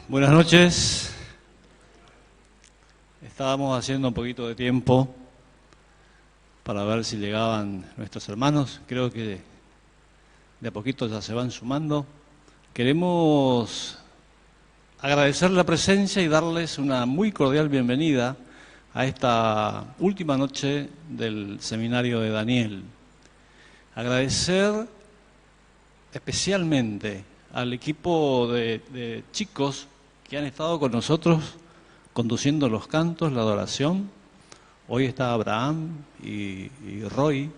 Buenas noches. Estábamos haciendo un poquito de tiempo para ver si llegaban nuestros hermanos. Creo que de a poquito ya se van sumando. Queremos agradecer la presencia y darles una muy cordial bienvenida a esta última noche del seminario de Daniel. Agradecer especialmente al equipo de chicos que han estado con nosotros conduciendo los cantos, la adoración. Hoy está Abraham y Roy.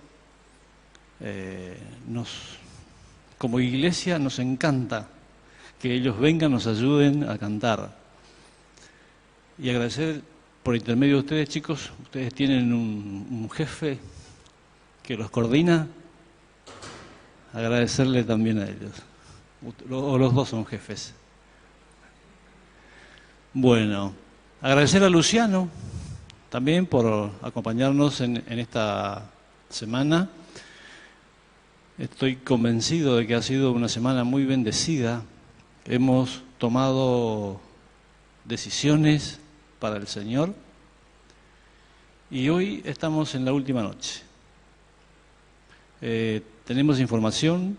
Como iglesia nos encanta que ellos vengan, nos ayuden a cantar. Y agradecer por intermedio de ustedes, chicos, ustedes tienen un jefe que los coordina. Agradecerle también a ellos. O los dos son jefes. Bueno, agradecer a Luciano también por acompañarnos en esta semana. Estoy convencido de que ha sido una semana muy bendecida. Hemos tomado decisiones para el Señor y hoy estamos en la última noche. Tenemos información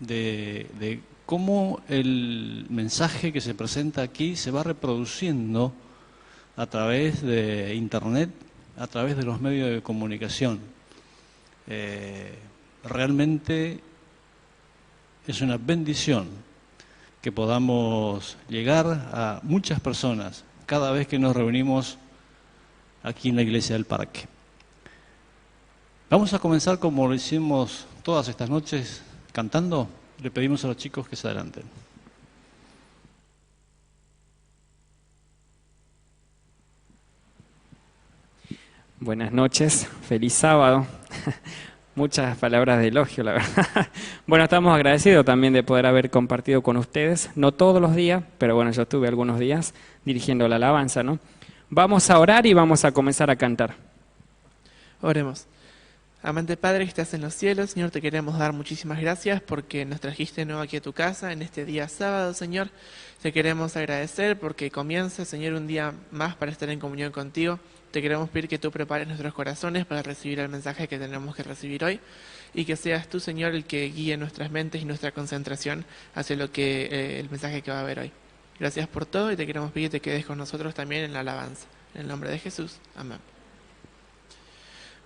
de cómo el mensaje que se presenta aquí se va reproduciendo a través de Internet, a través de los medios de comunicación. Realmente es una bendición que podamos llegar a muchas personas cada vez que nos reunimos aquí en la Iglesia del Parque. Vamos a comenzar como lo hicimos todas estas noches, cantando. Le pedimos a los chicos que se adelanten. Buenas noches, feliz sábado. Muchas palabras de elogio, la verdad. Bueno, estamos agradecidos también de poder haber compartido con ustedes, no todos los días, pero bueno, yo estuve algunos días dirigiendo la alabanza, ¿no? Vamos a orar y vamos a comenzar a cantar. Oremos. Amante Padre que estás en los cielos, Señor, te queremos dar muchísimas gracias porque nos trajiste de nuevo aquí a tu casa en este día sábado, Señor. Te queremos agradecer porque comienza, Señor, un día más para estar en comunión contigo. Te queremos pedir que tú prepares nuestros corazones para recibir el mensaje que tenemos que recibir hoy y que seas tú, Señor, el que guíe nuestras mentes y nuestra concentración hacia lo que el mensaje que va a haber hoy. Gracias por todo y te queremos pedir que te quedes con nosotros también en la alabanza. En el nombre de Jesús. Amén.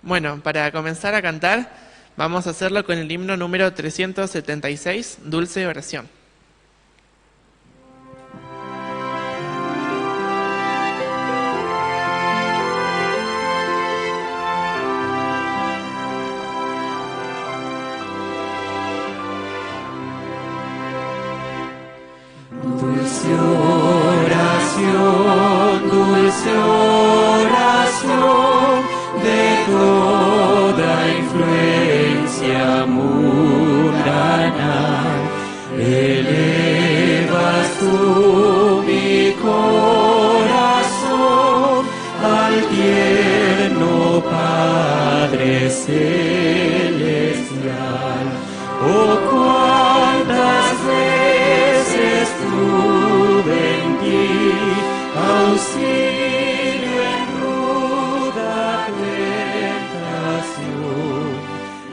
Bueno, para comenzar a cantar, vamos a hacerlo con el himno número 376, Dulce Oración. Dulce oración, dulce oración, de toda influencia mundana, elevas tú mi corazón al tierno Padre Celestial. Oh, cuántas veces tuve en ti auxilio en ruda tentación,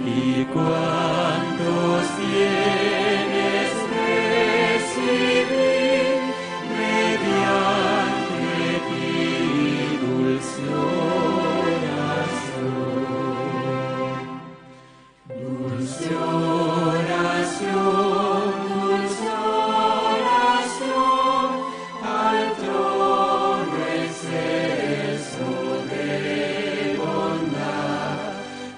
y cuántos bienes recibí mediante ti, dulce oración. Dulce oración, dulce oración, al trono excelso de bondad,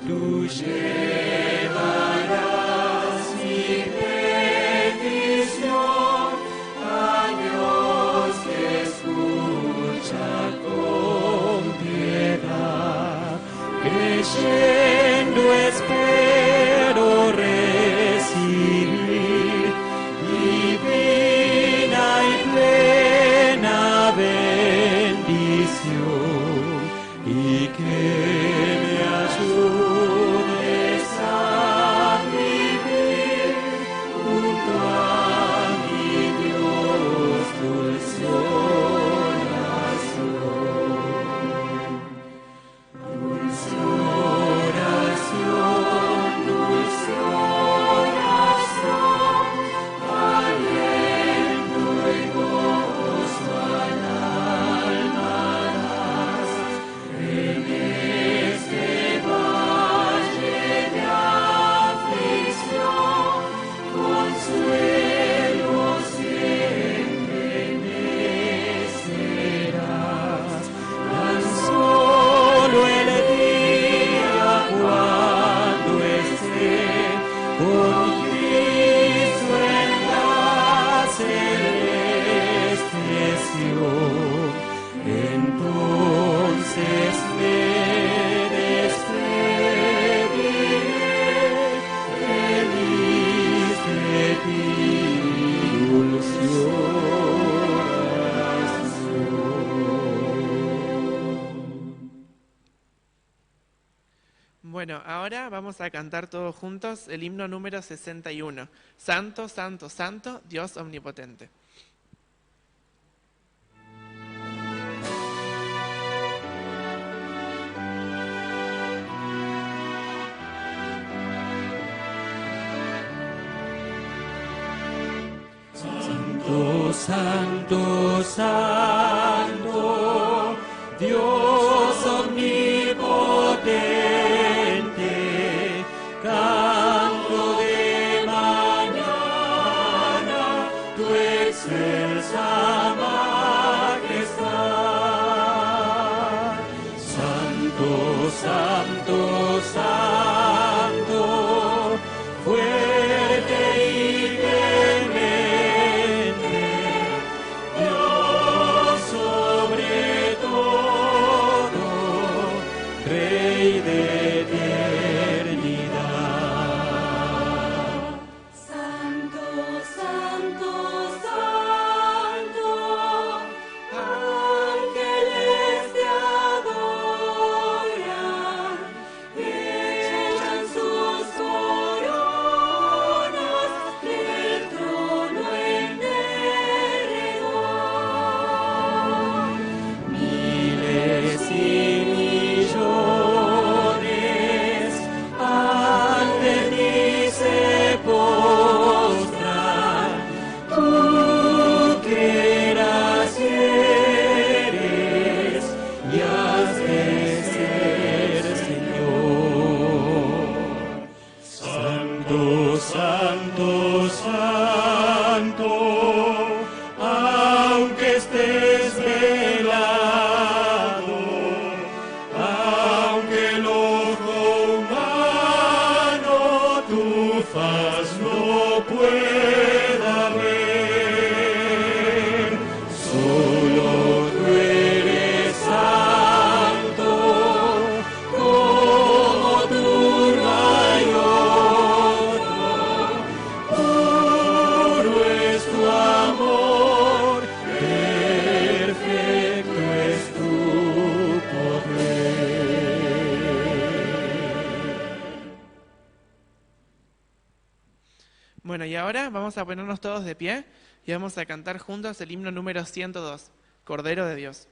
tú llevas Bueno, ahora vamos a cantar todos juntos el himno número 61. Santo, santo, santo, Dios omnipotente. Santo, santo, santo, Dios omnipotente, canto de mañana, tu excelsa majestad. Santo, santo, santo, fuerte y clemente, Dios sobre todo, Rey de eternidad. Santo, santo, santo, ángeles te adoran, echan sus coronas del trono en derredor. Miles y millones ante ti se postran, tú que eras y eres y has de ser Señor. Santo, santo, santo, aunque estés velado, aunque el ojo humano tu faz no pueda ver, solo tú eres santo, como tú no hay otro, puro es tu amor, perfecto es tu poder. Bueno, y ahora vamos a ponernos todos de pie y vamos a cantar juntos el himno número 102, Cordero de Dios.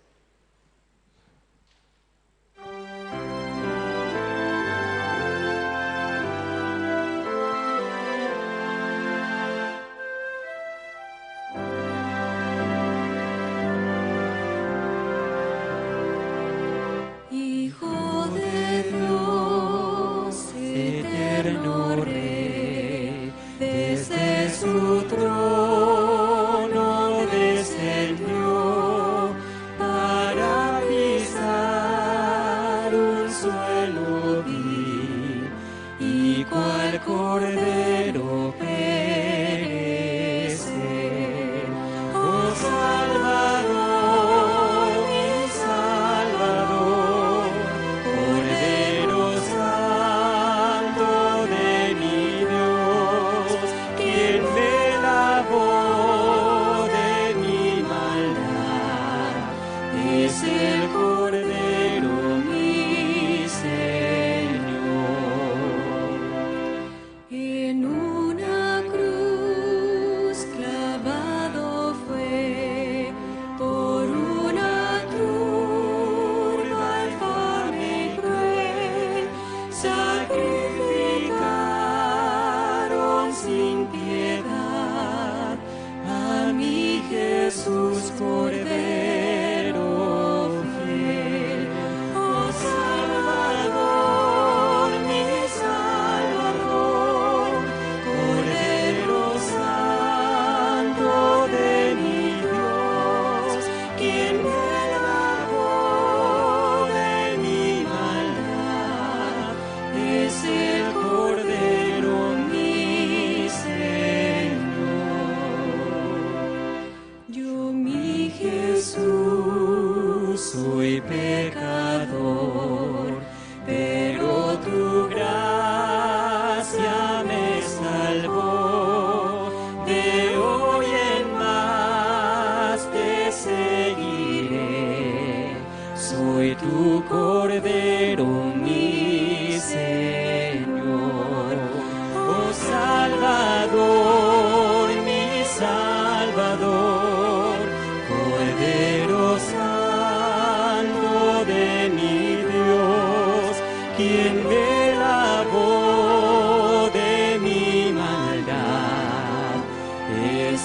Hijo de Dios, eterno Rey, desde su trono descendió para pisar un suelo vil y cual cordero perecer. Oh Salvador, mi Salvador, Cordero Santo de mi Dios, quien me lavó de mi maldad, es el Cordero mi Señor. En una cruz clavado fue por una turba infame y cruel, sacrificaron sin piedad a mi Jesús Cordero fiel. Oh Salvador, mi Salvador, Cordero Santo de mi Dios, quien me lavó de mi maldad, es el Cordero mi Señor. Yo, mi Jesús, soy pecador, pero tu gracia me salvó. De hoy en más te seguiré, soy tu Cordero mi Señor.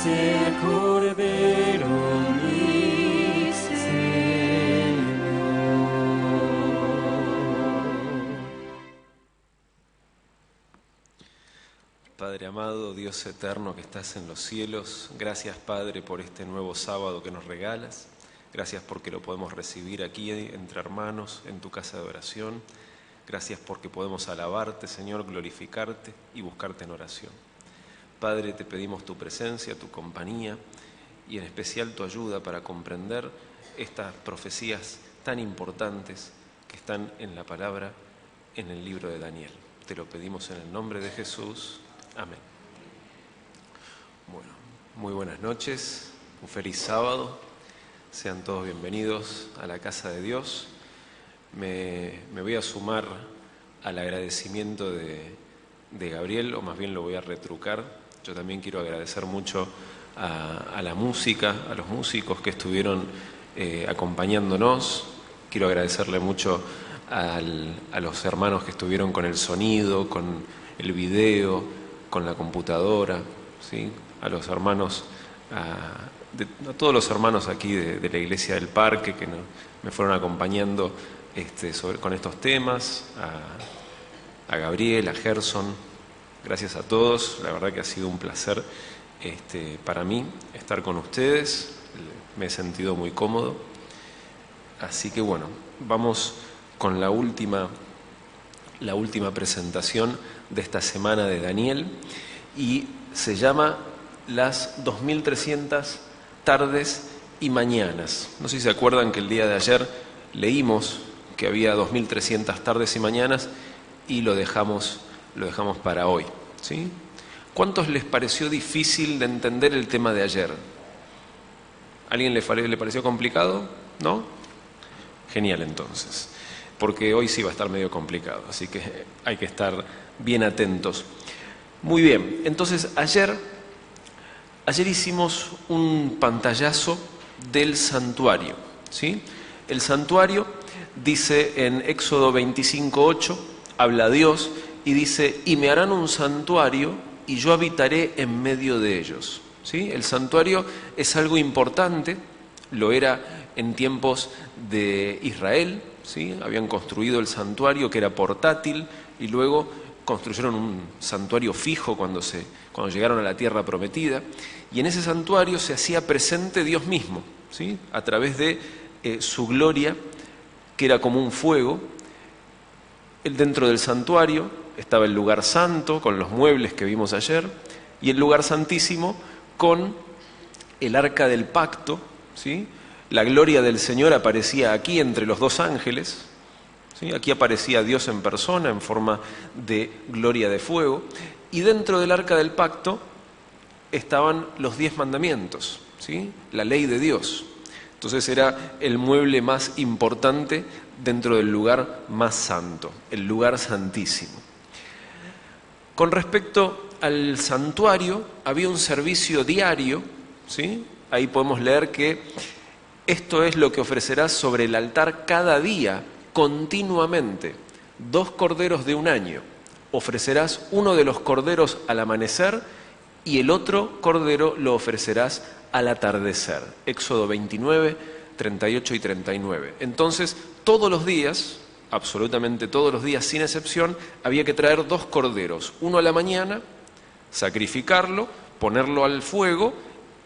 el Cordero mi Señor. Padre amado, Dios eterno que estás en los cielos, gracias Padre por este nuevo sábado que nos regalas. Gracias porque lo podemos recibir aquí entre hermanos en tu casa de oración. Gracias porque podemos alabarte, Señor, glorificarte y buscarte en oración. Padre, te pedimos tu presencia, tu compañía y en especial tu ayuda para comprender estas profecías tan importantes que están en la palabra, en el libro de Daniel. Te lo pedimos en el nombre de Jesús. Amén. Bueno, muy buenas noches, un feliz sábado. Sean todos bienvenidos a la casa de Dios. Me voy a sumar al agradecimiento de Gabriel, o más bien lo voy a retrucar. Yo también quiero agradecer mucho a la música, a los músicos que estuvieron acompañándonos. Quiero agradecerle mucho a los hermanos que estuvieron con el sonido, con el video, con la computadora, ¿sí? A los hermanos, a todos los hermanos aquí de la Iglesia del Parque que me fueron acompañando con estos temas, a Gabriel, a Gerson, gracias a todos. La verdad que ha sido un placer para mí estar con ustedes, me he sentido muy cómodo. Así que bueno, vamos con la última presentación de esta semana de Daniel y se llama Las 2300 tardes y mañanas. No sé si se acuerdan que el día de ayer leímos que había 2300 tardes y mañanas y lo dejamos para hoy, ¿sí? ¿Cuántos les pareció difícil de entender el tema de ayer? ¿Alguien le pareció complicado? ¿No? Genial entonces, porque hoy sí va a estar medio complicado, así que hay que estar bien atentos. Muy bien, entonces ayer hicimos un pantallazo del santuario, ¿sí? El santuario dice en Éxodo 25:8, habla Dios y dice: y me harán un santuario y yo habitaré en medio de ellos, ¿sí? El santuario es algo importante, lo era en tiempos de Israel, ¿sí? Habían construido el santuario que era portátil y luego construyeron un santuario fijo cuando llegaron a la tierra prometida, y en ese santuario se hacía presente Dios mismo, ¿sí? A través de su gloria, que era como un fuego. Dentro del santuario estaba el lugar santo con los muebles que vimos ayer, y el lugar santísimo con el arca del pacto, ¿sí? La gloria del Señor aparecía aquí entre los dos ángeles, ¿sí? Aquí aparecía Dios en persona en forma de gloria de fuego, y dentro del arca del pacto estaban los 10 mandamientos, ¿sí? La ley de Dios. Entonces era el mueble más importante dentro del lugar más santo, el lugar santísimo. Con respecto al santuario, había un servicio diario, ¿sí? Ahí podemos leer que esto es lo que ofrecerás sobre el altar cada día, continuamente, 2 corderos de un año. Ofrecerás uno de los corderos al amanecer y el otro cordero lo ofrecerás al atardecer. Éxodo 29, 38 y 39. Entonces, todos los días, absolutamente todos los días, sin excepción, había que traer 2 corderos. Uno a la mañana, sacrificarlo, ponerlo al fuego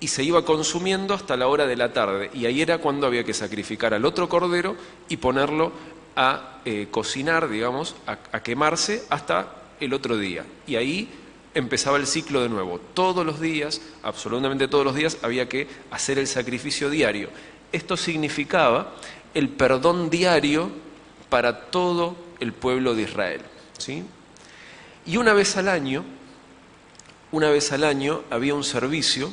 y se iba consumiendo hasta la hora de la tarde. Y ahí era cuando había que sacrificar al otro cordero y ponerlo a cocinar, digamos, a quemarse hasta el otro día. Y ahí empezaba el ciclo de nuevo. Todos los días, absolutamente todos los días, había que hacer el sacrificio diario. Esto significaba el perdón diario para todo el pueblo de Israel, ¿sí? Y una vez al año había un servicio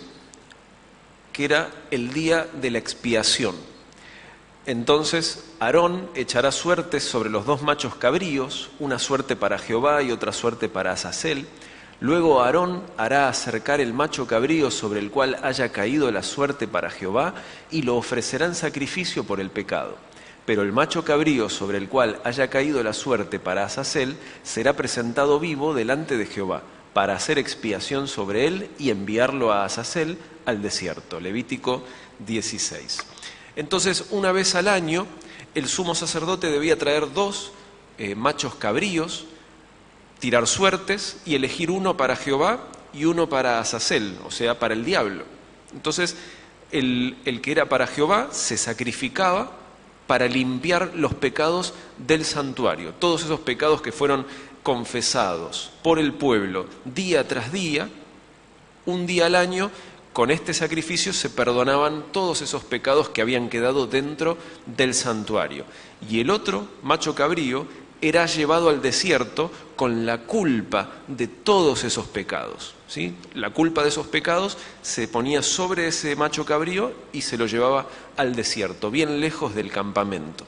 que era el día de la expiación. Entonces Aarón echará suertes sobre los 2 machos cabríos, una suerte para Jehová y otra suerte para Azazel. Luego Aarón hará acercar el macho cabrío sobre el cual haya caído la suerte para Jehová y lo ofrecerá en sacrificio por el pecado. Pero el macho cabrío sobre el cual haya caído la suerte para Azazel será presentado vivo delante de Jehová. para hacer expiación sobre él y enviarlo a Azazel al desierto. Levítico 16. Entonces, una vez al año, el sumo sacerdote debía traer 2 machos cabríos, tirar suertes y elegir uno para Jehová y uno para Azazel, o sea, para el diablo. Entonces, el que era para Jehová se sacrificaba para limpiar los pecados del santuario. Todos esos pecados que fueron confesados por el pueblo día tras día, un día al año, con este sacrificio se perdonaban todos esos pecados que habían quedado dentro del santuario. Y el otro, macho cabrío, era llevado al desierto con la culpa de todos esos pecados, ¿sí? La culpa de esos pecados se ponía sobre ese macho cabrío y se lo llevaba al desierto, bien lejos del campamento.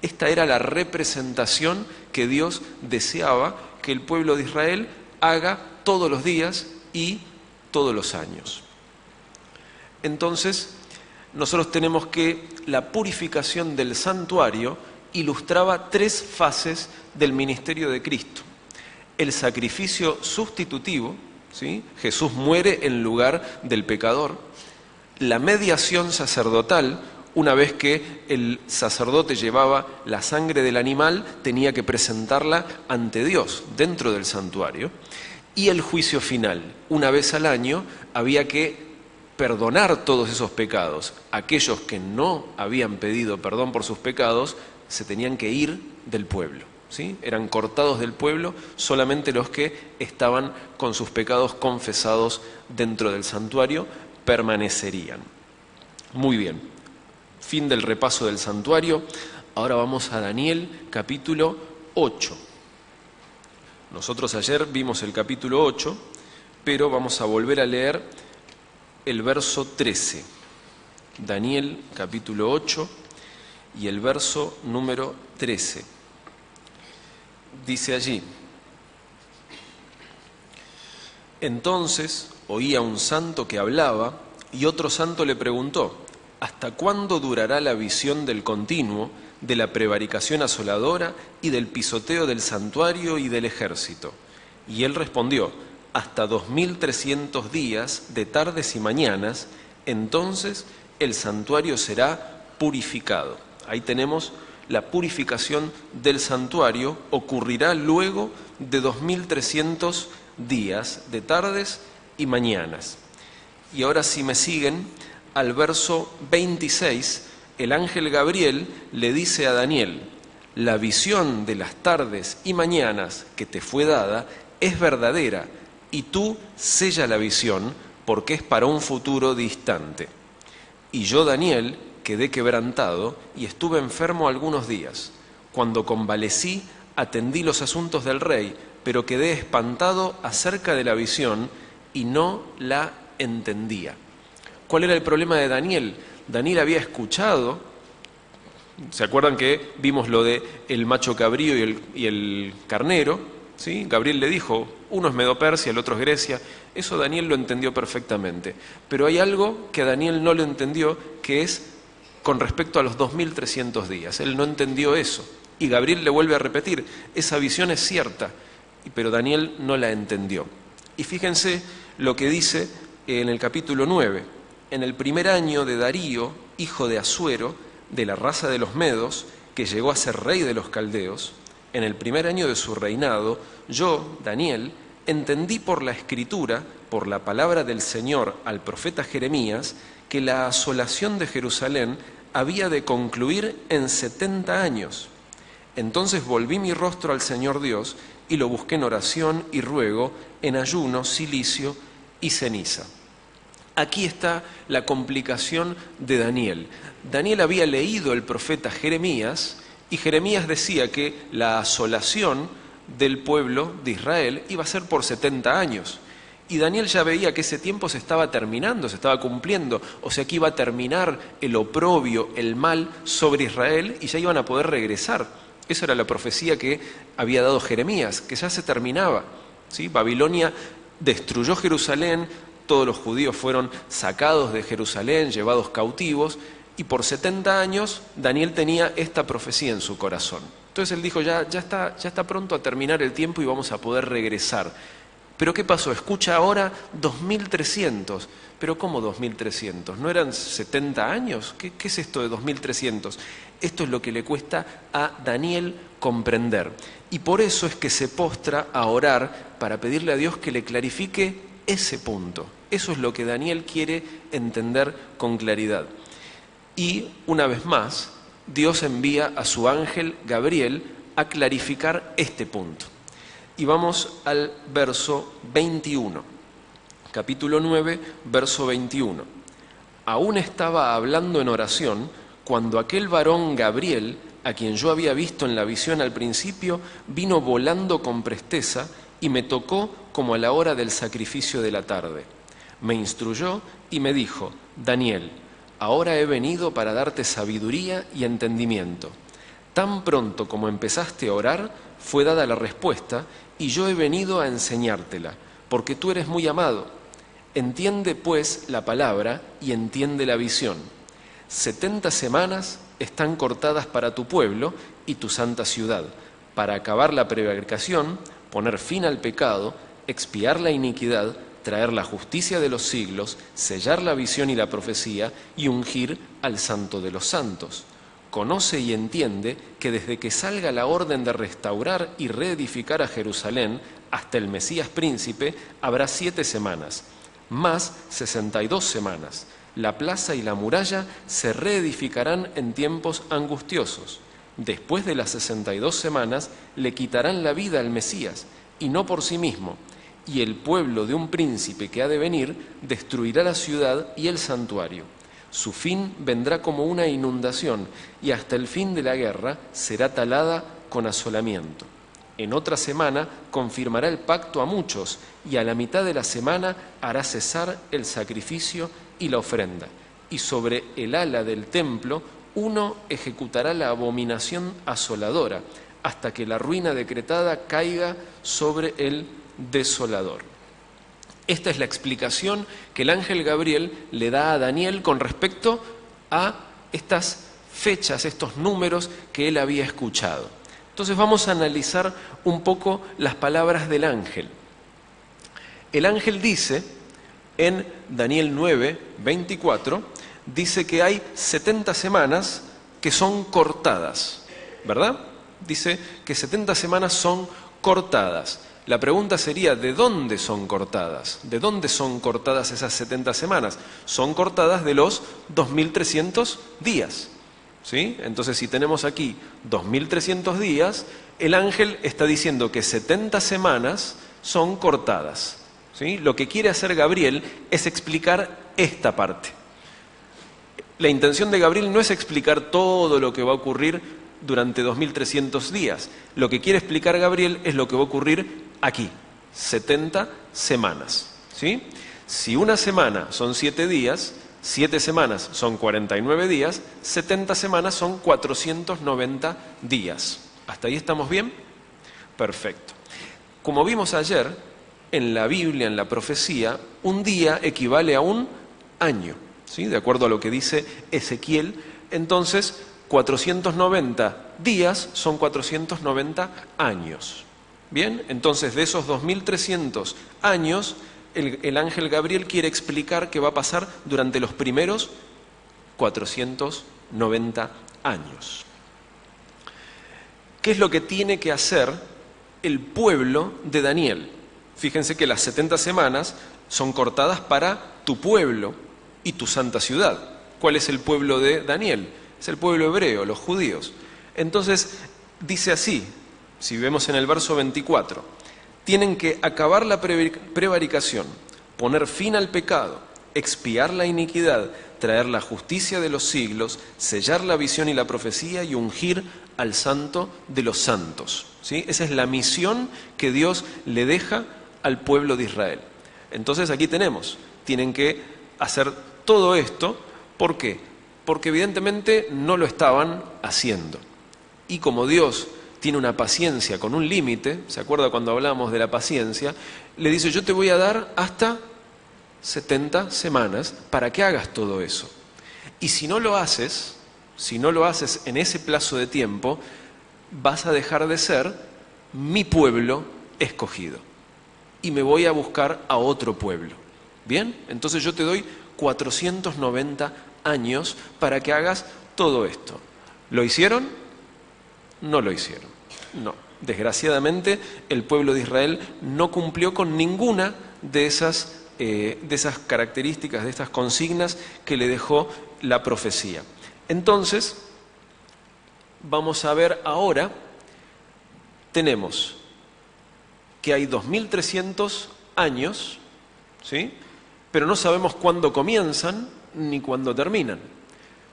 Esta era la representación que Dios deseaba que el pueblo de Israel haga todos los días y todos los años. Entonces, nosotros tenemos que la purificación del santuario ilustraba 3 fases del ministerio de Cristo. El sacrificio sustitutivo, ¿sí? Jesús muere en lugar del pecador. La mediación sacerdotal, una vez que el sacerdote llevaba la sangre del animal, tenía que presentarla ante Dios dentro del santuario. Y el juicio final, una vez al año, había que perdonar todos esos pecados. Aquellos que no habían pedido perdón por sus pecados se tenían que ir del pueblo, ¿sí? Eran cortados del pueblo solamente los que estaban con sus pecados confesados dentro del santuario permanecerían. Muy bien, fin del repaso del santuario. Ahora vamos a Daniel capítulo 8. Nosotros ayer vimos el capítulo 8, pero vamos a volver a leer el verso 13. Daniel capítulo 8 y el verso número 13. Dice allí: entonces oía un santo que hablaba y otro santo le preguntó: ¿hasta cuándo durará la visión del continuo, de la prevaricación asoladora y del pisoteo del santuario y del ejército? Y él respondió: hasta 2300 días de tardes y mañanas, entonces el santuario será purificado. Ahí tenemos la purificación del santuario, ocurrirá luego de 2300 días de tardes y mañanas. Y ahora, si me siguen, al verso 26, el ángel Gabriel le dice a Daniel: la visión de las tardes y mañanas que te fue dada es verdadera, y tú sella la visión, porque es para un futuro distante. Y yo, Daniel, quedé quebrantado y estuve enfermo algunos días. Cuando convalecí, atendí los asuntos del rey, pero quedé espantado acerca de la visión y no la entendía. ¿Cuál era el problema de Daniel? Daniel había escuchado, ¿se acuerdan que vimos lo de el macho cabrío y el carnero? ¿Sí? Gabriel le dijo, uno es Medo-Persia, el otro es Grecia. Eso Daniel lo entendió perfectamente. Pero hay algo que Daniel no lo entendió, que es con respecto a los 2300 días. Él no entendió eso. Y Gabriel le vuelve a repetir, esa visión es cierta, pero Daniel no la entendió. Y fíjense lo que dice en el capítulo 9. En el primer año de Darío, hijo de Asuero, de la raza de los Medos, que llegó a ser rey de los caldeos, en el primer año de su reinado, yo, Daniel, entendí por la escritura, por la palabra del Señor al profeta Jeremías, que la asolación de Jerusalén había de concluir en 70 años. Entonces volví mi rostro al Señor Dios y lo busqué en oración y ruego, en ayuno, cilicio y ceniza. Aquí está la complicación de Daniel. Daniel había leído el profeta Jeremías y Jeremías decía que la asolación del pueblo de Israel iba a ser por 70 años. Y Daniel ya veía que ese tiempo se estaba terminando, se estaba cumpliendo, o sea que iba a terminar el oprobio, el mal sobre Israel y ya iban a poder regresar. Esa era la profecía que había dado Jeremías, que ya se terminaba, ¿sí? Babilonia destruyó Jerusalén, todos los judíos fueron sacados de Jerusalén, llevados cautivos, y por 70 años Daniel tenía esta profecía en su corazón. Entonces él dijo, ya está pronto a terminar el tiempo y vamos a poder regresar. Pero ¿qué pasó? Escucha ahora 2300. ¿Pero cómo 2300? ¿No eran 70 años? ¿Qué es esto de 2300? Esto es lo que le cuesta a Daniel comprender. Y por eso es que se postra a orar para pedirle a Dios que le clarifique ese punto. Eso es lo que Daniel quiere entender con claridad. Y una vez más, Dios envía a su ángel Gabriel a clarificar este punto. Y vamos al verso 21, capítulo 9, verso 21. Aún estaba hablando en oración cuando aquel varón Gabriel, a quien yo había visto en la visión al principio, vino volando con presteza y me tocó como a la hora del sacrificio de la tarde. Me instruyó y me dijo: Daniel, ahora he venido para darte sabiduría y entendimiento. Tan pronto como empezaste a orar, fue dada la respuesta, y yo he venido a enseñártela, porque tú eres muy amado. Entiende pues la palabra y entiende la visión. 70 semanas están cortadas para tu pueblo y tu santa ciudad, para acabar la prevaricación, poner fin al pecado, expiar la iniquidad, traer la justicia de los siglos, sellar la visión y la profecía y ungir al santo de los santos. Conoce y entiende que desde que salga la orden de restaurar y reedificar a Jerusalén hasta el Mesías príncipe habrá 7 semanas, más 62 semanas. La plaza y la muralla se reedificarán en tiempos angustiosos. Después de las 62 semanas le quitarán la vida al Mesías, y no por sí mismo, y el pueblo de un príncipe que ha de venir destruirá la ciudad y el santuario. Su fin vendrá como una inundación, y hasta el fin de la guerra será talada con asolamiento. En otra semana confirmará el pacto a muchos, y a la mitad de la semana hará cesar el sacrificio y la ofrenda. Y sobre el ala del templo uno ejecutará la abominación asoladora, hasta que la ruina decretada caiga sobre el desolador. Esta es la explicación que el ángel Gabriel le da a Daniel con respecto a estas fechas, estos números que él había escuchado. Entonces vamos a analizar un poco las palabras del ángel. El ángel dice en Daniel 9, 24, dice que hay 70 semanas que son cortadas, ¿verdad? Dice que 70 semanas son cortadas. La pregunta sería, ¿de dónde son cortadas? ¿De dónde son cortadas esas 70 semanas? Son cortadas de los 2300 días, ¿sí? Entonces, si tenemos aquí 2300 días, el ángel está diciendo que 70 semanas son cortadas, ¿sí? Lo que quiere hacer Gabriel es explicar esta parte. La intención de Gabriel no es explicar todo lo que va a ocurrir durante 2300 días. Lo que quiere explicar Gabriel es lo que va a ocurrir aquí, 70 semanas, ¿sí? Si una semana son 7 días, 7 semanas son 49 días, 70 semanas son 490 días. ¿Hasta ahí estamos bien? Perfecto. Como vimos ayer, en la Biblia, en la profecía, un día equivale a un año, ¿sí? De acuerdo a lo que dice Ezequiel. Entonces, 490 días son 490 años. Bien, entonces de esos 2300 años, el ángel Gabriel quiere explicar qué va a pasar durante los primeros 490 años. ¿Qué es lo que tiene que hacer el pueblo de Daniel? Fíjense que las 70 semanas son cortadas para tu pueblo y tu santa ciudad. ¿Cuál es el pueblo de Daniel? Es el pueblo hebreo, los judíos. Entonces, dice así, si vemos en el verso 24, tienen que acabar la prevaricación, poner fin al pecado, expiar la iniquidad, traer la justicia de los siglos, sellar la visión y la profecía y ungir al santo de los santos, ¿sí? Esa es la misión que Dios le deja al pueblo de Israel. Entonces aquí tenemos, tienen que hacer todo esto. ¿Por qué? Porque evidentemente no lo estaban haciendo. Y como Dios tiene una paciencia con un límite, ¿se acuerda cuando hablamos de la paciencia? Le dice, yo te voy a dar hasta 70 semanas para que hagas todo eso. Y si no lo haces en ese plazo de tiempo, vas a dejar de ser mi pueblo escogido. y me voy a buscar a otro pueblo. ¿Bien? Entonces yo te doy 490 años para que hagas todo esto. ¿Lo hicieron? No lo hicieron. No. Desgraciadamente, el pueblo de Israel no cumplió con ninguna de esas características, de estas consignas que le dejó la profecía. Entonces, vamos a ver ahora, tenemos que hay 2300 años, ¿sí? Pero no sabemos cuándo comienzan ni cuándo terminan.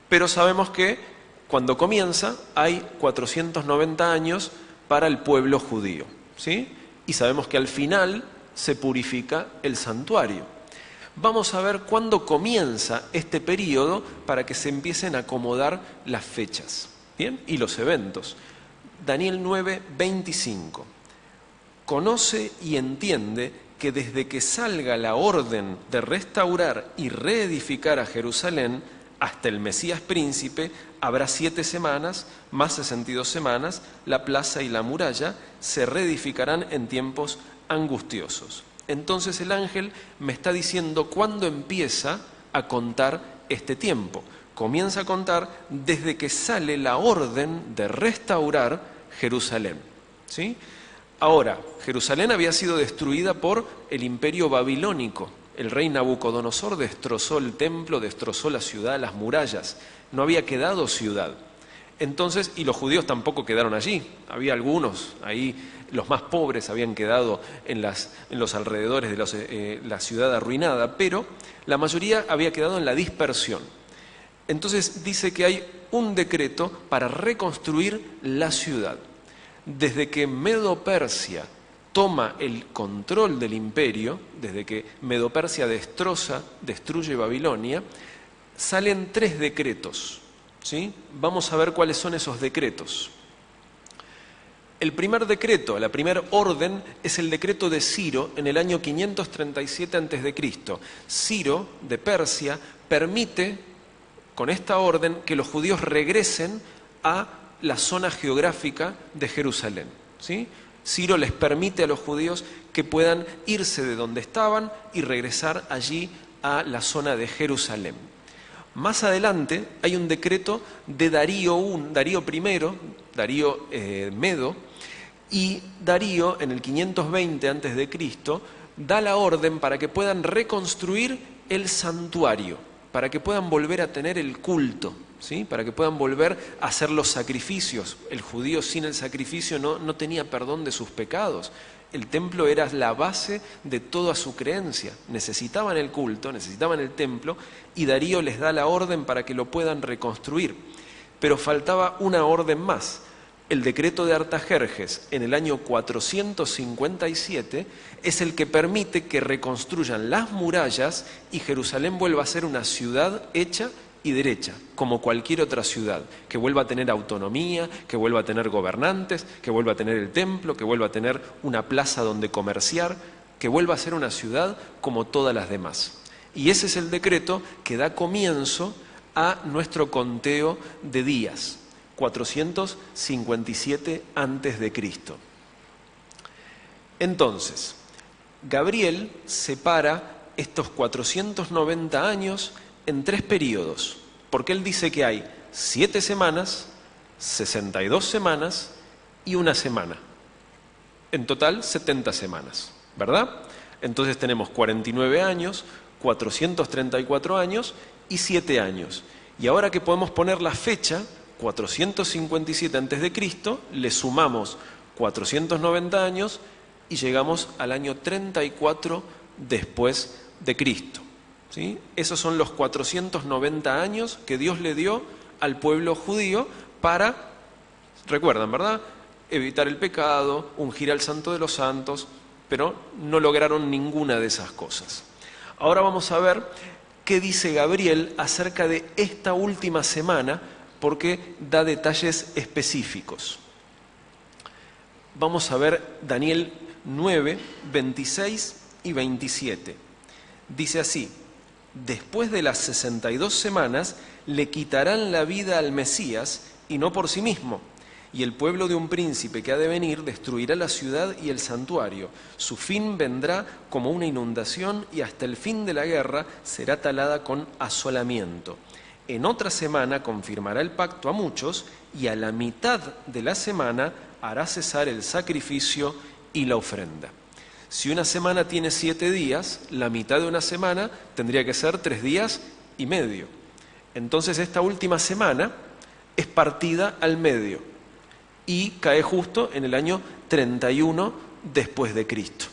Pero sabemos que cuando comienza hay 490 años para el pueblo judío, ¿sí? Y sabemos que al final se purifica el santuario. Vamos a ver cuándo comienza este periodo para que se empiecen a acomodar las fechas, ¿bien? Y los eventos. Daniel 9:25. Conoce y entiende que desde que salga la orden de restaurar y reedificar a Jerusalén hasta el Mesías príncipe, habrá 7 semanas, más 62 semanas, la plaza y la muralla se reedificarán en tiempos angustiosos. Entonces el ángel me está diciendo cuándo empieza a contar este tiempo. Comienza a contar desde que sale la orden de restaurar Jerusalén, ¿sí? Ahora, Jerusalén había sido destruida por el imperio babilónico. El rey Nabucodonosor destrozó el templo, destrozó la ciudad, las murallas. No había quedado ciudad. Entonces, y los judíos tampoco quedaron allí. Había algunos, ahí los más pobres habían quedado en los alrededores de la ciudad arruinada, pero la mayoría había quedado en la dispersión. Entonces dice que hay un decreto para reconstruir la ciudad. Desde que Medo-Persia toma el control del imperio, desde que Medo-Persia destruye Babilonia, salen 3 decretos, ¿sí? Vamos a ver cuáles son esos decretos. El primer decreto, la primera orden, es el decreto de Ciro en el año 537 a.C. Ciro, de Persia, permite, con esta orden, que los judíos regresen a la zona geográfica de Jerusalén, ¿sí? Ciro les permite a los judíos que puedan irse de donde estaban y regresar allí a la zona de Jerusalén. Más adelante hay un decreto de Darío I, Darío Medo, y Darío en el 520 a.C. da la orden para que puedan reconstruir el santuario, para que puedan volver a tener el culto, ¿sí? Para que puedan volver a hacer los sacrificios. El judío sin el sacrificio no tenía perdón de sus pecados. El templo era la base de toda su creencia. Necesitaban el culto, necesitaban el templo, y Darío les da la orden para que lo puedan reconstruir. Pero faltaba una orden más. El decreto de Artajerjes en el año 457 es el que permite que reconstruyan las murallas y Jerusalén vuelva a ser una ciudad hecha y derecha, como cualquier otra ciudad, que vuelva a tener autonomía, que vuelva a tener gobernantes, que vuelva a tener el templo, que vuelva a tener una plaza donde comerciar, que vuelva a ser una ciudad como todas las demás. Y ese es el decreto que da comienzo a nuestro conteo de días, 457 a.C. Entonces, Gabriel separa estos 490 años en 3 periodos, porque él dice que hay 7 semanas, 62 semanas y 1 semana. En total, 70 semanas, ¿verdad? Entonces tenemos 49 años, 434 años y 7 años. Y ahora que podemos poner la fecha, 457 a.C., le sumamos 490 años y llegamos al año 34 después de Cristo, ¿sí? Esos son los 490 años que Dios le dio al pueblo judío para, recuerdan, ¿verdad?, evitar el pecado, ungir al Santo de los Santos, pero no lograron ninguna de esas cosas. Ahora vamos a ver qué dice Gabriel acerca de esta última semana, porque da detalles específicos. Vamos a ver Daniel 9, 26 y 27. Dice así: después de las 62 semanas le quitarán la vida al Mesías, y no por sí mismo, Y el pueblo de un príncipe que ha de venir destruirá la ciudad y el santuario. Su fin vendrá como una inundación y hasta el fin de la guerra será talada con asolamiento. En otra semana confirmará el pacto a muchos y a la mitad de la semana hará cesar el sacrificio y la ofrenda. Si una semana tiene 7 días, la mitad de una semana tendría que ser 3 días y medio. Entonces esta última semana es partida al medio y cae justo en el año 31 después de Cristo.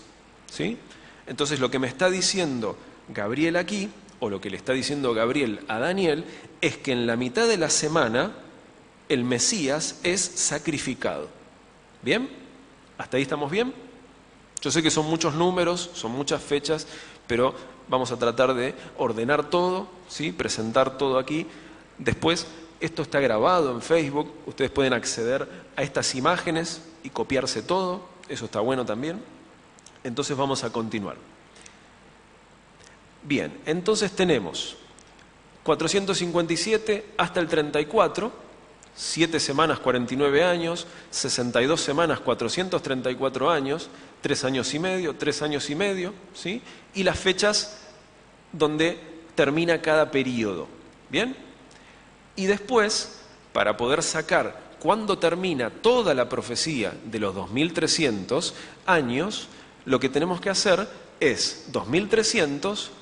¿Sí? Entonces lo que me está diciendo Gabriel aquí, o lo que le está diciendo Gabriel a Daniel, es que en la mitad de la semana el Mesías es sacrificado. ¿Bien? ¿Hasta ahí estamos bien? Yo sé que son muchos números, son muchas fechas, pero vamos a tratar de ordenar todo, ¿sí? Presentar todo aquí. Después, esto está grabado en Facebook, ustedes pueden acceder a estas imágenes y copiarse todo, eso está bueno también. Entonces vamos a continuar. Bien, entonces tenemos 457 hasta el 34, 7 semanas 49 años, 62 semanas 434 años, 3 años y medio, 3 años y medio, ¿sí? Y las fechas donde termina cada periodo, ¿bien? Y después, para poder sacar cuándo termina toda la profecía de los 2300 años, lo que tenemos que hacer es 2300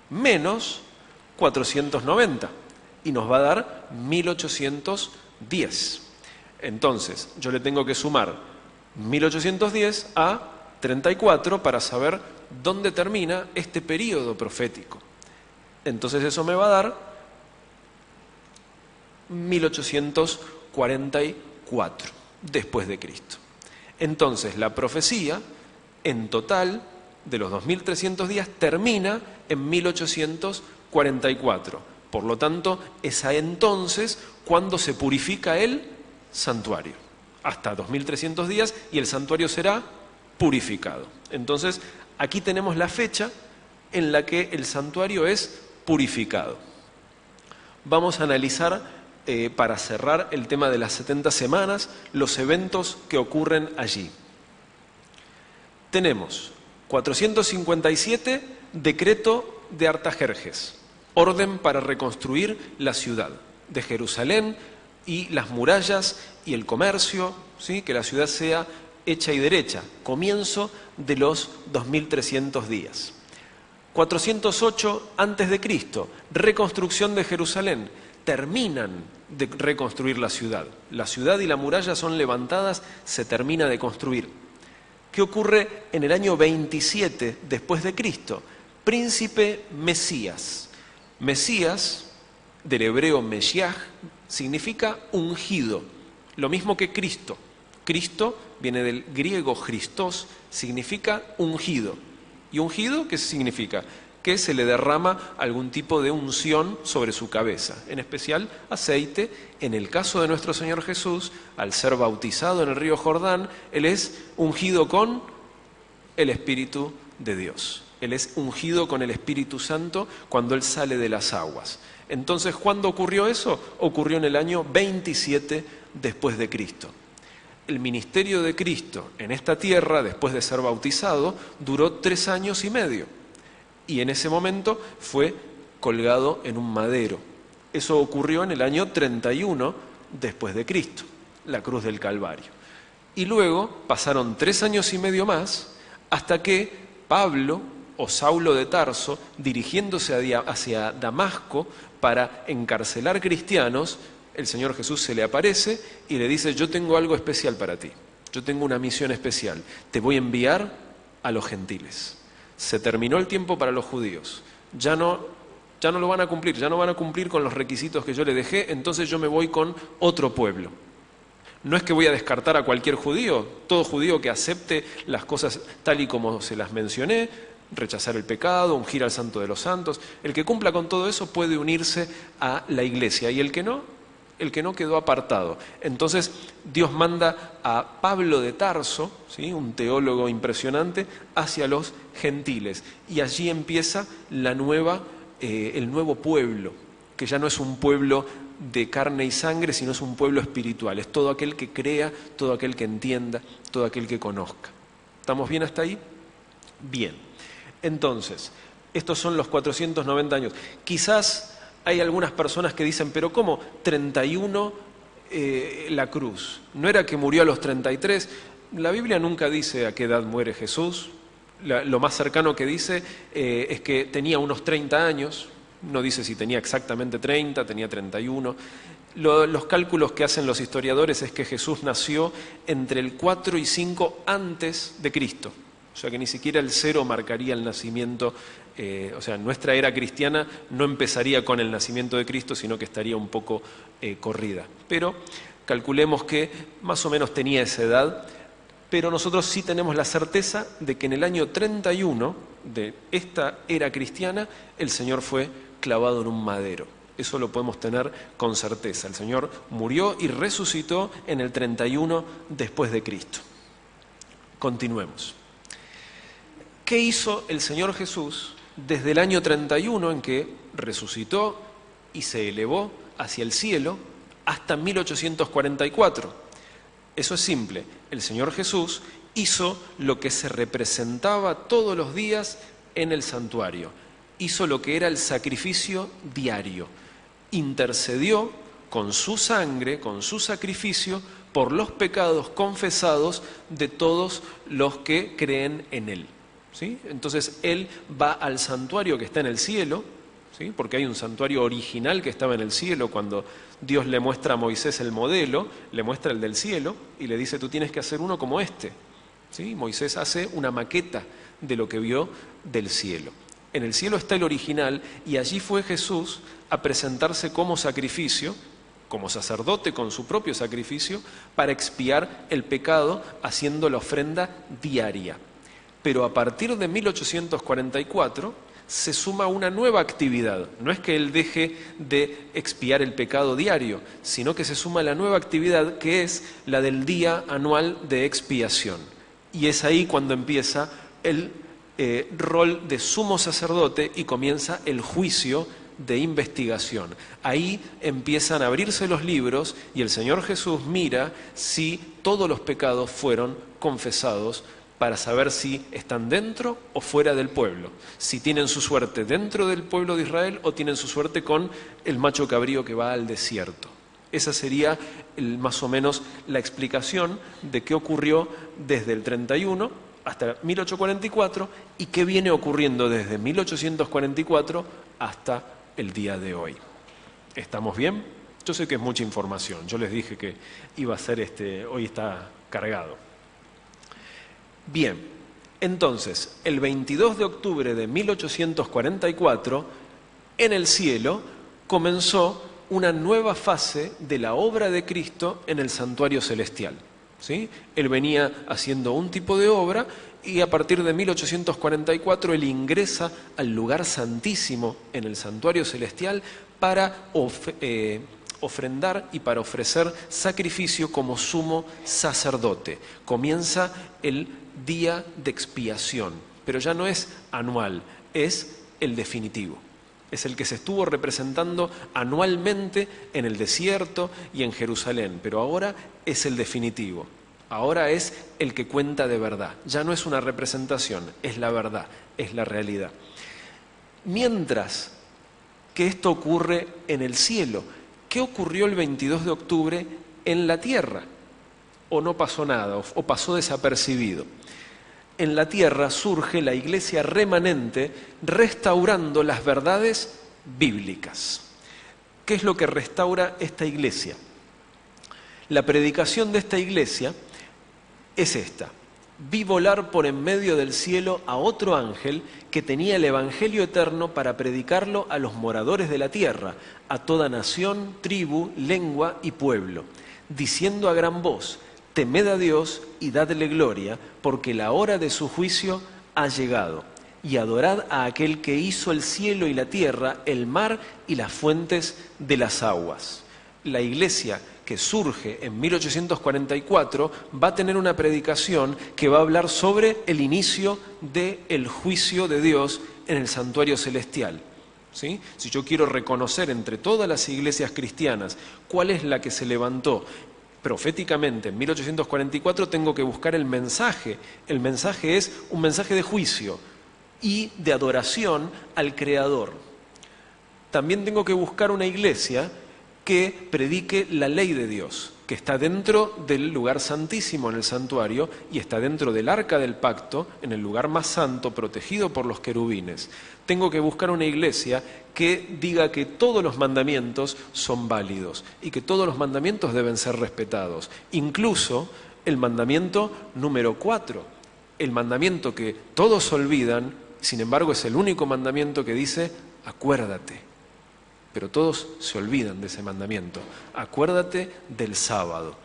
menos 490 y nos va a dar 1810. Entonces, yo le tengo que sumar 1810 a 34 para saber dónde termina este periodo profético. Entonces eso me va a dar 1844 después de Cristo. Entonces la profecía en total de los 2300 días termina en 1844. Por lo tanto, es a entonces cuando se purifica el santuario. Hasta 2300 días y el santuario será purificado. Entonces, aquí tenemos la fecha en la que el santuario es purificado. Vamos a analizar, para cerrar el tema de las 70 semanas, los eventos que ocurren allí. Tenemos 457, decreto de Artajerjes, orden para reconstruir la ciudad de Jerusalén y las murallas y el comercio, ¿sí? Que la ciudad sea hecha y derecha, comienzo de los 2300 días. 408 a.C., reconstrucción de Jerusalén, terminan de reconstruir la ciudad. La ciudad y la muralla son levantadas, se termina de construir. ¿Qué ocurre en el año 27 después de Cristo? Príncipe Mesías. Mesías, del hebreo Meshiach, significa ungido, lo mismo que Cristo. Cristo viene del griego Christos, significa ungido. ¿Y ungido qué significa? Que se le derrama algún tipo de unción sobre su cabeza, en especial aceite. En el caso de nuestro Señor Jesús, al ser bautizado en el río Jordán, Él es ungido con el Espíritu de Dios. Él es ungido con el Espíritu Santo cuando Él sale de las aguas. Entonces, ¿cuándo ocurrió eso? Ocurrió en el año 27 después de Cristo. El ministerio de Cristo en esta tierra, después de ser bautizado, duró 3 años y medio. Y en ese momento fue colgado en un madero. Eso ocurrió en el año 31 después de Cristo, la cruz del Calvario. Y luego pasaron 3 años y medio más hasta que Pablo o Saulo de Tarso, dirigiéndose hacia Damasco para encarcelar cristianos, el Señor Jesús se le aparece y le dice: yo tengo algo especial para ti, yo tengo una misión especial, te voy a enviar a los gentiles. Se terminó el tiempo para los judíos, ya no lo van a cumplir, ya no van a cumplir con los requisitos que yo le dejé, entonces yo me voy con otro pueblo. No es que voy a descartar a cualquier judío, todo judío que acepte las cosas tal y como se las mencioné, rechazar el pecado, ungir al Santo de los Santos, el que cumpla con todo eso puede unirse a la iglesia, y el que no quedó apartado. Entonces Dios manda a Pablo de Tarso, ¿sí? Un teólogo impresionante, hacia los gentiles, y allí empieza el nuevo pueblo, que ya no es un pueblo de carne y sangre, sino es un pueblo espiritual. Es todo aquel que crea, todo aquel que entienda, todo aquel que conozca. ¿Estamos bien hasta ahí? Bien. Entonces, estos son los 490 años. Quizás hay algunas personas que dicen, pero ¿cómo? 31 la cruz. ¿No era que murió a los 33? La Biblia nunca dice a qué edad muere Jesús. Lo más cercano que dice es que tenía unos 30 años. No dice si tenía exactamente 30, tenía 31. Los cálculos que hacen los historiadores es que Jesús nació entre el 4 y 5 antes de Cristo. O sea que ni siquiera el 0 marcaría el nacimiento, o sea, nuestra era cristiana no empezaría con el nacimiento de Cristo, sino que estaría un poco corrida. Pero calculemos que más o menos tenía esa edad, pero nosotros sí tenemos la certeza de que en el año 31 de esta era cristiana, el Señor fue clavado en un madero. Eso lo podemos tener con certeza. El Señor murió y resucitó en el 31 después de Cristo. Continuemos. ¿Qué hizo el Señor Jesús desde el año 31 en que resucitó y se elevó hacia el cielo hasta 1844? Eso es simple. El Señor Jesús hizo lo que se representaba todos los días en el santuario. Hizo lo que era el sacrificio diario. Intercedió con su sangre, con su sacrificio, por los pecados confesados de todos los que creen en Él. ¿Sí? Entonces Él va al santuario que está en el cielo, ¿sí? Porque hay un santuario original que estaba en el cielo. Cuando Dios le muestra a Moisés el modelo, le muestra el del cielo y le dice, tú tienes que hacer uno como este. ¿Sí? Moisés hace una maqueta de lo que vio del cielo. En el cielo está el original y allí fue Jesús a presentarse como sacrificio, como sacerdote con su propio sacrificio, para expiar el pecado haciendo la ofrenda diaria. Pero a partir de 1844 se suma una nueva actividad. No es que Él deje de expiar el pecado diario, sino que se suma la nueva actividad que es la del día anual de expiación. Y es ahí cuando empieza el rol de sumo sacerdote y comienza el juicio de investigación. Ahí empiezan a abrirse los libros y el Señor Jesús mira si todos los pecados fueron confesados para saber si están dentro o fuera del pueblo, si tienen su suerte dentro del pueblo de Israel o tienen su suerte con el macho cabrío que va al desierto. Esa sería más o menos la explicación de qué ocurrió desde el 31 hasta 1844 y qué viene ocurriendo desde 1844 hasta el día de hoy. ¿Estamos bien? Yo sé que es mucha información, yo les dije que iba a ser hoy está cargado. Bien, entonces, el 22 de octubre de 1844, en el cielo, comenzó una nueva fase de la obra de Cristo en el santuario celestial. ¿Sí? Él venía haciendo un tipo de obra y a partir de 1844 Él ingresa al lugar santísimo en el santuario celestial para ofrendar y para ofrecer sacrificio como sumo sacerdote. Comienza el día de expiación, pero ya no es anual, es el definitivo. Es el que se estuvo representando anualmente en el desierto y en Jerusalén, pero ahora es el definitivo. Ahora es el que cuenta de verdad. Ya no es una representación, es la verdad, es la realidad. Mientras que esto ocurre en el cielo, ¿qué ocurrió el 22 de octubre en la tierra? ¿O no pasó nada? ¿O pasó desapercibido? En la tierra surge la iglesia remanente restaurando las verdades bíblicas. ¿Qué es lo que restaura esta iglesia? La predicación de esta iglesia es esta: vi volar por en medio del cielo a otro ángel que tenía el evangelio eterno para predicarlo a los moradores de la tierra, a toda nación, tribu, lengua y pueblo, diciendo a gran voz: temed a Dios y dadle gloria, porque la hora de su juicio ha llegado. Y adorad a aquel que hizo el cielo y la tierra, el mar y las fuentes de las aguas. La iglesia que surge en 1844 va a tener una predicación que va a hablar sobre el inicio del juicio de Dios en el santuario celestial. ¿sí? Si yo quiero reconocer entre todas las iglesias cristianas cuál es la que se levantó proféticamente en 1844, tengo que buscar el mensaje. El mensaje es un mensaje de juicio y de adoración al Creador. También tengo que buscar una iglesia que predique la ley de Dios, que está dentro del lugar santísimo en el santuario y está dentro del arca del pacto, en el lugar más santo, protegido por los querubines. Tengo que buscar una iglesia que diga que todos los mandamientos son válidos y que todos los mandamientos deben ser respetados, incluso el mandamiento número 4, el mandamiento que todos olvidan, sin embargo es el único mandamiento que dice, acuérdate. Pero todos se olvidan de ese mandamiento. Acuérdate del sábado.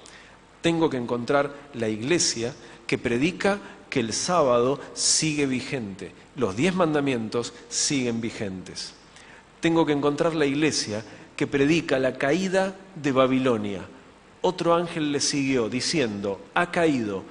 Tengo que encontrar la iglesia que predica que el sábado sigue vigente. Los 10 mandamientos siguen vigentes. Tengo que encontrar la iglesia que predica la caída de Babilonia. Otro ángel le siguió diciendo, ha caído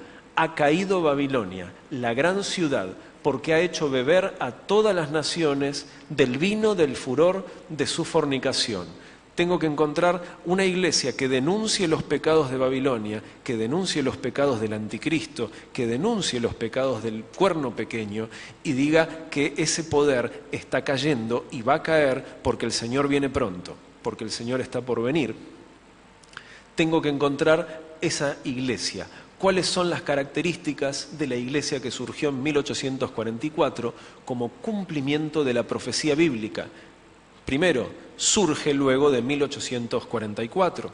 Babilonia, la gran ciudad, porque ha hecho beber a todas las naciones del vino del furor de su fornicación. Tengo que encontrar una iglesia que denuncie los pecados de Babilonia, que denuncie los pecados del anticristo, que denuncie los pecados del cuerno pequeño y diga que ese poder está cayendo y va a caer porque el Señor viene pronto, porque el Señor está por venir. Tengo que encontrar esa iglesia. ¿Cuáles son las características de la iglesia que surgió en 1844 como cumplimiento de la profecía bíblica? Primero, surge luego de 1844.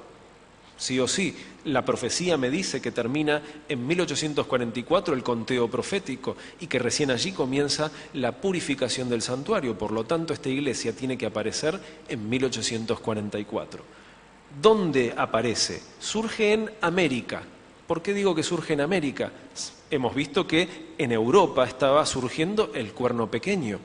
Sí o sí, la profecía me dice que termina en 1844 el conteo profético y que recién allí comienza la purificación del santuario. Por lo tanto, esta iglesia tiene que aparecer en 1844. ¿Dónde aparece? Surge en América. ¿Por qué digo que surge en América? Hemos visto que en Europa estaba surgiendo el cuerno pequeño.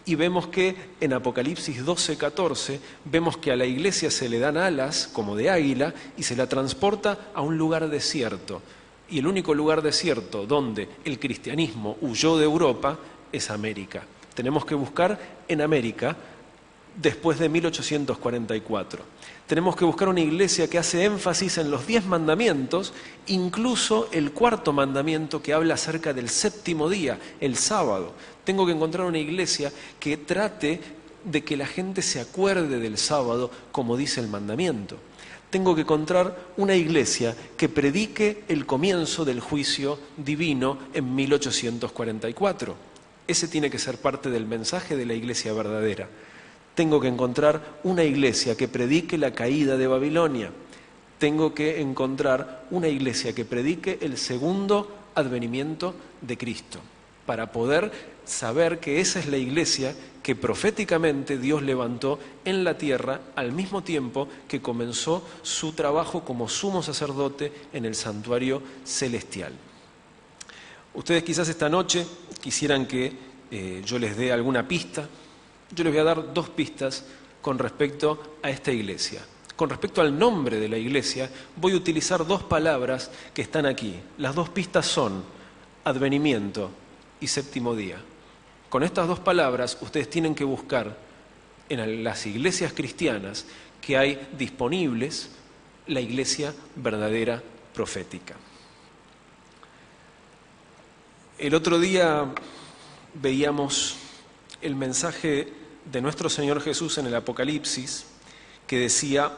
Y vemos que en Apocalipsis 12:14 vemos que a la iglesia se le dan alas como de águila y se la transporta a un lugar desierto. Y el único lugar desierto donde el cristianismo huyó de Europa es América. Tenemos que buscar en América después de 1844. Tenemos que buscar una iglesia que hace énfasis en los 10 mandamientos, incluso el 4.º mandamiento que habla acerca del 7.º día, el sábado. Tengo que encontrar una iglesia que trate de que la gente se acuerde del sábado como dice el mandamiento. Tengo que encontrar una iglesia que predique el comienzo del juicio divino en 1844. Ese tiene que ser parte del mensaje de la iglesia verdadera. Tengo que encontrar una iglesia que predique la caída de Babilonia. Tengo que encontrar una iglesia que predique el segundo advenimiento de Cristo, para poder saber que esa es la iglesia que proféticamente Dios levantó en la tierra al mismo tiempo que comenzó su trabajo como sumo sacerdote en el santuario celestial. Ustedes quizás esta noche quisieran que yo les dé alguna pista. Yo les voy a dar 2 pistas con respecto a esta iglesia. Con respecto al nombre de la iglesia, voy a utilizar 2 palabras que están aquí. Las 2 pistas son advenimiento y 7.º día. Con estas 2 palabras, ustedes tienen que buscar en las iglesias cristianas que hay disponibles la iglesia verdadera profética. El otro día veíamos el mensaje de nuestro Señor Jesús en el Apocalipsis, que decía,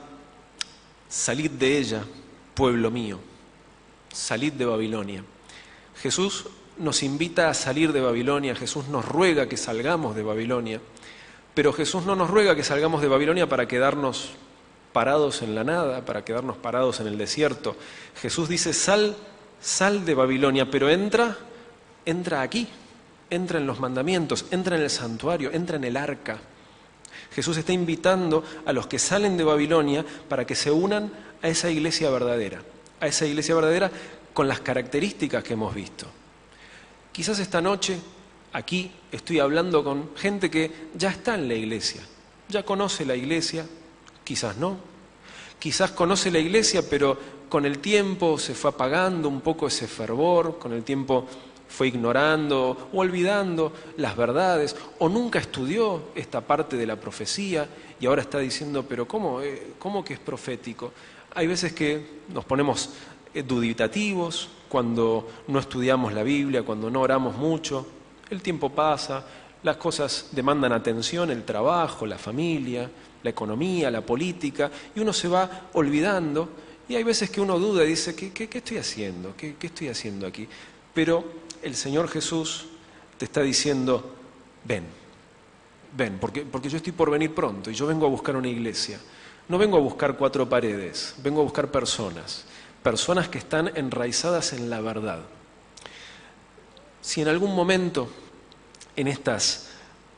salid de ella, pueblo mío, salid de Babilonia. Jesús nos invita a salir de Babilonia, Jesús nos ruega que salgamos de Babilonia, pero Jesús no nos ruega que salgamos de Babilonia para quedarnos parados en la nada, para quedarnos parados en el desierto. Jesús dice, sal de Babilonia, pero entra aquí. Entra en los mandamientos, entra en el santuario, entra en el arca. Jesús está invitando a los que salen de Babilonia para que se unan a esa iglesia verdadera con las características que hemos visto. Quizás esta noche, aquí, estoy hablando con gente que ya está en la iglesia, ya conoce la iglesia, quizás no. Quizás conoce la iglesia, pero con el tiempo se fue apagando un poco ese fervor, con el tiempo fue ignorando o olvidando las verdades, o nunca estudió esta parte de la profecía y ahora está diciendo, pero ¿cómo que es profético? Hay veces que nos ponemos dubitativos cuando no estudiamos la Biblia, cuando no oramos mucho. El tiempo pasa, las cosas demandan atención, el trabajo, la familia, la economía, la política, y uno se va olvidando, y hay veces que uno duda y dice, ¿qué estoy haciendo? ¿Qué estoy haciendo aquí? Pero el Señor Jesús te está diciendo, ven, porque yo estoy por venir pronto, y yo vengo a buscar una iglesia. No vengo a buscar 4 paredes, vengo a buscar personas que están enraizadas en la verdad. Si en algún momento, en estas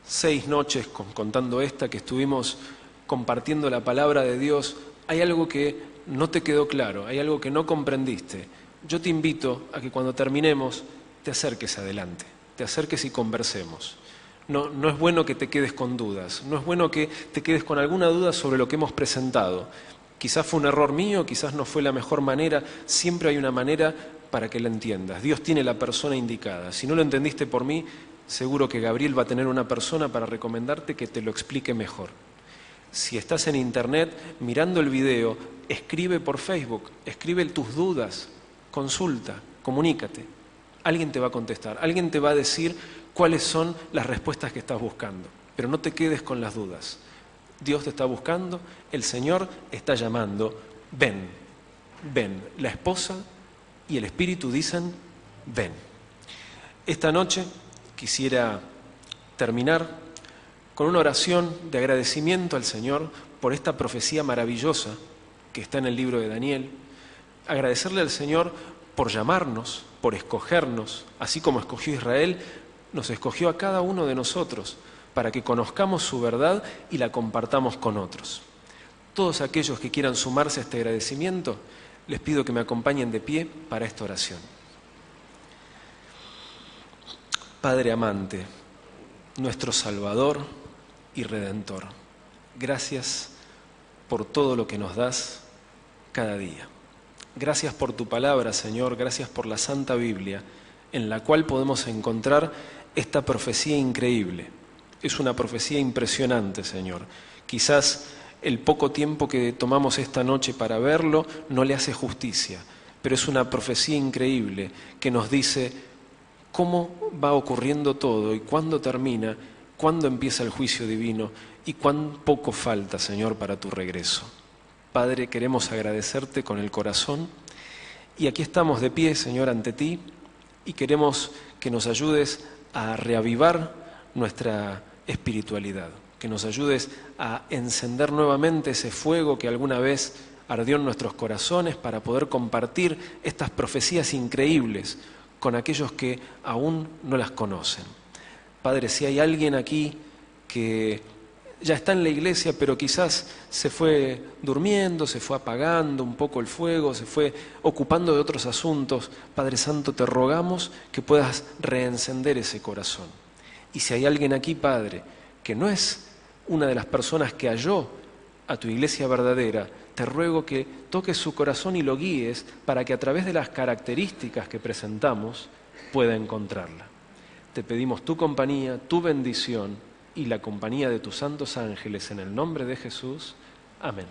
6 noches, contando esta que estuvimos compartiendo la palabra de Dios, hay algo que no te quedó claro, hay algo que no comprendiste, yo te invito a que cuando terminemos te acerques adelante, te acerques y conversemos. No es bueno que te quedes con dudas, no es bueno que te quedes con alguna duda sobre lo que hemos presentado. Quizás fue un error mío, quizás no fue la mejor manera, siempre hay una manera para que la entiendas. Dios tiene la persona indicada. Si no lo entendiste por mí, seguro que Gabriel va a tener una persona para recomendarte que te lo explique mejor. Si estás en internet mirando el video, escribe por Facebook, escribe tus dudas, consulta, comunícate. Alguien te va a contestar, alguien te va a decir cuáles son las respuestas que estás buscando. Pero no te quedes con las dudas. Dios te está buscando, el Señor está llamando, ven, ven. La esposa y el Espíritu dicen, ven. Esta noche quisiera terminar con una oración de agradecimiento al Señor por esta profecía maravillosa que está en el libro de Daniel. Agradecerle al Señor por llamarnos, por escogernos, así como escogió Israel, nos escogió a cada uno de nosotros para que conozcamos su verdad y la compartamos con otros. Todos aquellos que quieran sumarse a este agradecimiento, les pido que me acompañen de pie para esta oración. Padre amante, nuestro Salvador y Redentor, gracias por todo lo que nos das cada día. Gracias por tu palabra, Señor, gracias por la Santa Biblia, en la cual podemos encontrar esta profecía increíble. Es una profecía impresionante, Señor. Quizás el poco tiempo que tomamos esta noche para verlo no le hace justicia, pero es una profecía increíble que nos dice cómo va ocurriendo todo y cuándo termina, cuándo empieza el juicio divino y cuán poco falta, Señor, para tu regreso. Padre, queremos agradecerte con el corazón y aquí estamos de pie, Señor, ante ti y queremos que nos ayudes a reavivar nuestra espiritualidad, que nos ayudes a encender nuevamente ese fuego que alguna vez ardió en nuestros corazones para poder compartir estas profecías increíbles con aquellos que aún no las conocen. Padre, si hay alguien aquí que ya está en la iglesia, pero quizás se fue durmiendo, se fue apagando un poco el fuego, se fue ocupando de otros asuntos, Padre Santo, te rogamos que puedas reencender ese corazón. Y si hay alguien aquí, Padre, que no es una de las personas que halló a tu iglesia verdadera, te ruego que toques su corazón y lo guíes para que a través de las características que presentamos pueda encontrarla. Te pedimos tu compañía, tu bendición y la compañía de tus santos ángeles en el nombre de Jesús. Amén.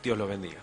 Dios lo bendiga.